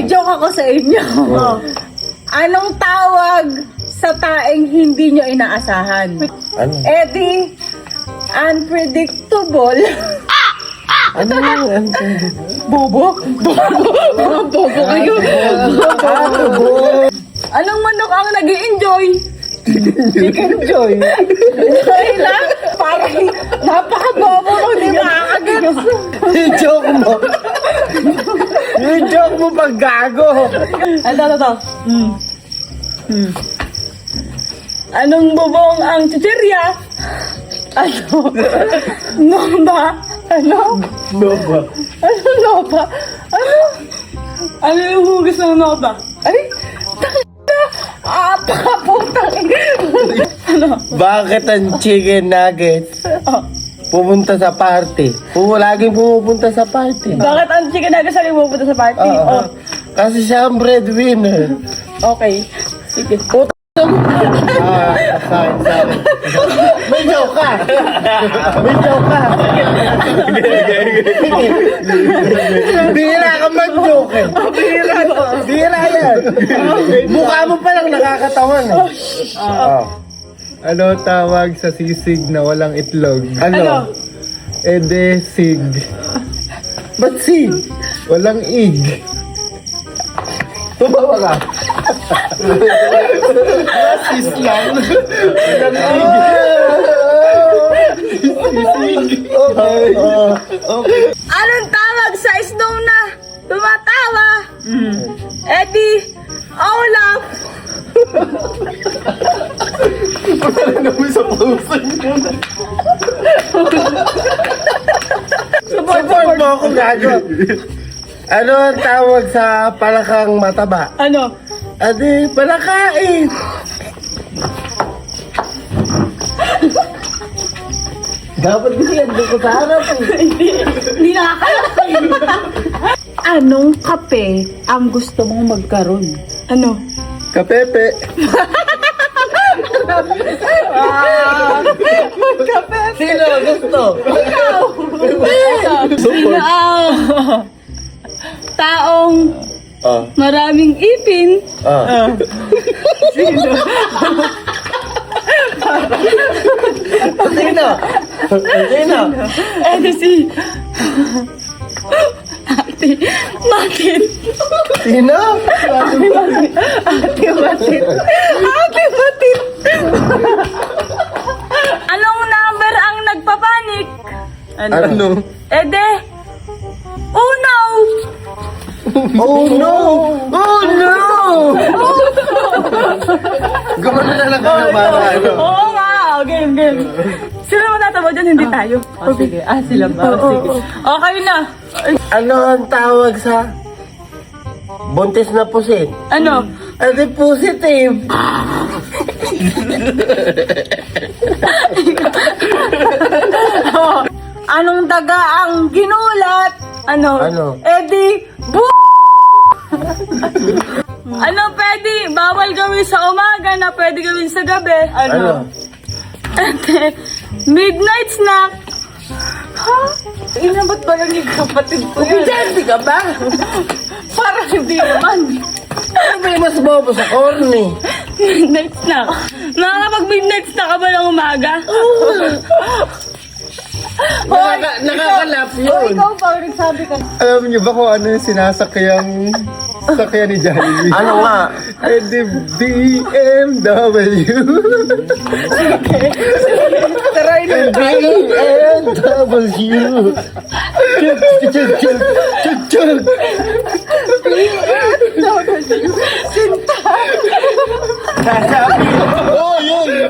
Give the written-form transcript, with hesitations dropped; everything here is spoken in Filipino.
May joke ako sa inyo. Anong tawag sa taeng hindi nyo inaasahan? Ano? Eddie, unpredictable. Ano yun? Bobo? Bobo kayo. Anong manok ang nag-i-enjoy? Chicken Joy. Ay lang, parang napaka-bobo ko, di makakagets. Yung joke mo. Yung joke mo pag gago. Ito. Anong bubong ang chichirya? Ano? Nova? Ano? Nova. Ano Nova? Ano yung hugis ng Nova? Ay! Apakaputang! Ano? Bakit ang chicken nuggets Oh. pumunta sa party? Laging pumupunta sa party. Bakit ang chicken nuggets ang pupunta sa party? Oo. Oh. Kasi siya ang breadwinner. Okay. Sige. Sorry. May joke ka. May joke ka. Bihira ka mag-joke eh. Bihira yan. Mukha mo pa lang nakakatawan eh. Ano tawag sa sisig na walang itlog? Ano? Sig. Ba't si? Walang ig. Tumawa ka. Sis lang. Anong tawag sa snow na tumatawa? Eddie, Olaf. Wala naman sa puso niyo. Support mo ako gago. Ano ang tawag sa palakang mataba? Ano? Adi, palakain. Dapat din yan doon ko sa harap eh. Hindi nakakalasin. Anong kape ang gusto mong magkaroon? Ano? Kapepe. Sino gusto? Sino ang taong Oh. maraming ipin? Oh. Sino? Sino? Sino? Eddie si Ate Matin. Sino? Ate Matin. Anong number ang nagpapanik? Ano? Ede. Oh no! Oh no! Oh no! Gumano na lang kami para ano. Oo nga! Game. Sino matatawa dyan? Hindi tayo. Sige. Sila ba? Sige. Okay na. Ano ang tawag sa buntis na pusit? Ano? Adi positive. Anong daga ang ginulat? Ano? Ano? Eddie, ano pwede? Bawal gawin sa umaga na pwede gawin sa gabi. Ano? Midnight snack. Ha? Ina, ba't ba yung kapatid ko yan? Hindi ka ba? Parang hindi naman. Ano ba yung mas bobo sa corny? Midnight snack. Nakakapag-midnight snack ka ba ng umaga? Nakakalap yun. Ikaw pa, nagsabi ka. Alam niyo ba kung ano yung sakyan ni Jollibee? Ano nga? BMW. Try na. BMW. Chug. Sinta. Oh, yun.